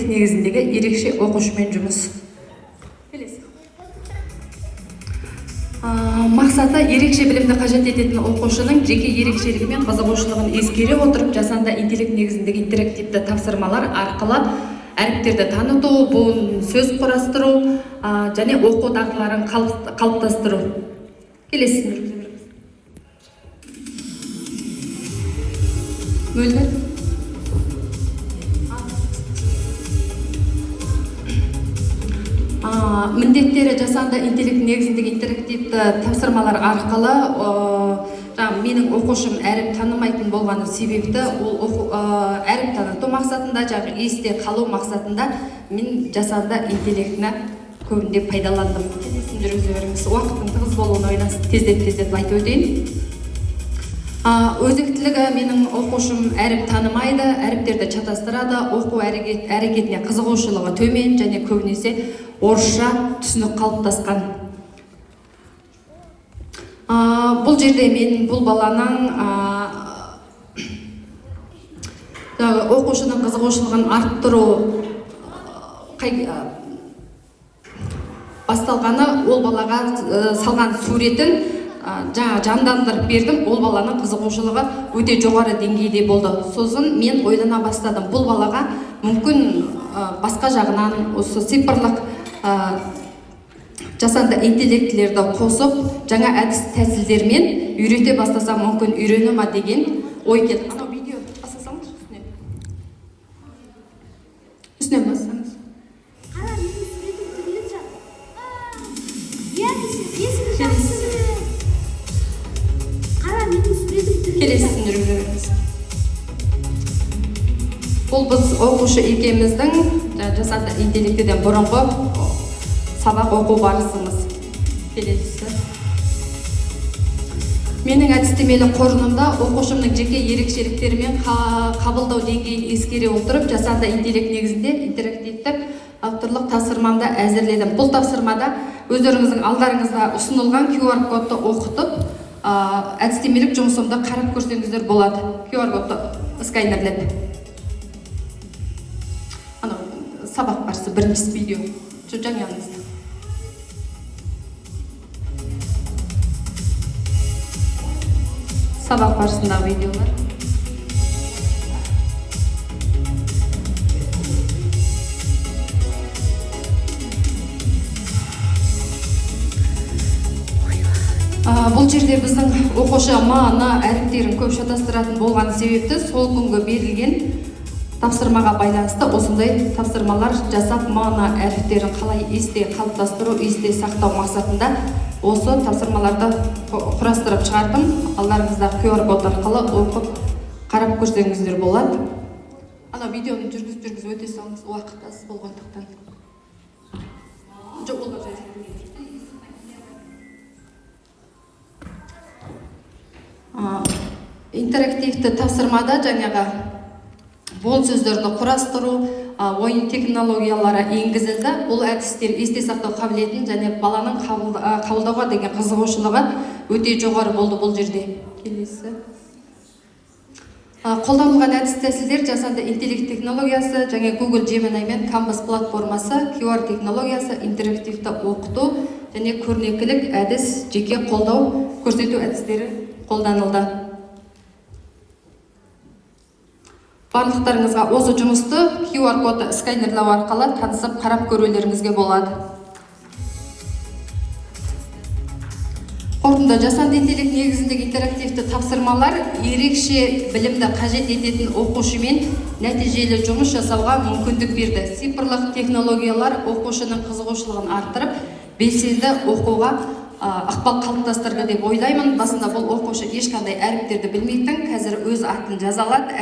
негізіндегі ерекше оқушымен жұмыс. Мақсаты ерекше білімді қажет ететін оқушының жеке ерекшелігі мен қызығушылығын ескере отырып, жасанды интеллект негізіндегі интерактивті тапсырмалар арқылы әріптерді таныту, буын сөз құрастыру және оқу дағдыларын қалыптастыру. Келесіңдер. Мөлдір. Міндеттері жасанды интеллект негізіндегі интерактивті тапсырмалар арқылы менің оқушым әріп танымайтын болғаны себепті ол әріп таныту мақсатында, есте қалу мақсатында мен жасанды интеллектіні көбінде пайдаландым. Жүргізе беріңіз. Уақыттың тығыз болуына байланысты тездетіп айтып өтейін. Өзектілігі менің оқушым әріп танымайды, әріптерді шатастырады, оқу әрекетіне қызығушылығы төмен және көбінесе орысша түсінік қалыптасқан. Бұл жерде мен бұл баланың оқушының қызығушылығын арттыру басталғаны, ол балаға салған суретін жандандырып бердім. Ол баланың қызығушылығы өте жоғары деңгейде болды. Сосын мен ойлана бастадым. Бұл балаға мүмкін басқа жағынан осы цифрлық жасанды интеллектілерді қосып, жаңа әдіс тәсілдермен үйрете бастаса мүмкін үйрене ма деген ой келді. Анау видео басасаңыз үстінен бассаңыз. Келесін жүргізе беріңіз. Бұл біз оқушы екеміздің жасанды интеллектіден бұрынғы сабақ оқу барысымыз. Келесі. Менің әдістемелі қорынымда оқушымның жеке ерекшеліктері мен қабылдау деңгейін ескере отырып, жасанды интеллект негізінде интерактивті авторлық тапсырмамды әзірледім. Бұл тапсырмада өздеріңіздің алдарыңызда ұсынылған QR кодты оқытып, әдістемелік жұмысымды қарап көрсеңіздер болады. QR кодты сканерлеп. Сабақ барысы бірінші видео. Жаң yanınızda. Сабақ барысындағы видеолар. Бұл жерде біздің оқушы ма-на әріптерін көп шатастыратын болған себепті сол күнгі берілген тапсырмаға байланысты осындай тапсырмалар жасап ма-на әріптерін қалай есте қалыптастыру, есте сақтау мақсатында осы тапсырмаларды құрастырып шығардым. Алдарыңыздағы QR код арқылы оқып қарап көрсеңіздер болады. Ана видеоны жүргізіп өте салыңыз, уақыт аз болғандықтан. Жоқ, олар жай. Интерактивті тапсырмада жаңағы буын сөздерді құрастыру, ойын технологиялары енгізілді. Бұл әдістер есте сақтау қабілетін және баланың қабылдауға деген қызығушылығы өте жоғары болды бұл жерде. Келесі. Қолданылған әдіс тәсілдер жасанды интеллект технологиясы, және Google Gemini мен Canvas платформасы, QR технологиясы, интерактивті оқыту және көрнекілік әдіс, жеке қолдау көрсету әдістері қолданылды. Барлықтарыңызға осы жұмысты QR коды сканерлау арқылы танысып қарап көрулеріңізге болады. Қорытынды жасанды интеллект негізіндегі интерактивті тапсырмалар ерекше білімді қажет ететін оқушымен нәтижелі жұмыс жасауға мүмкіндік берді. Цифрлық технологиялар оқушының қызығушылығын арттырып, белсенді оқуға ықпал қалыптастырды деп ойлаймын. Басында бұл оқушы ешқандай әріптерді білмейтін, қазір өз атын жаза алады.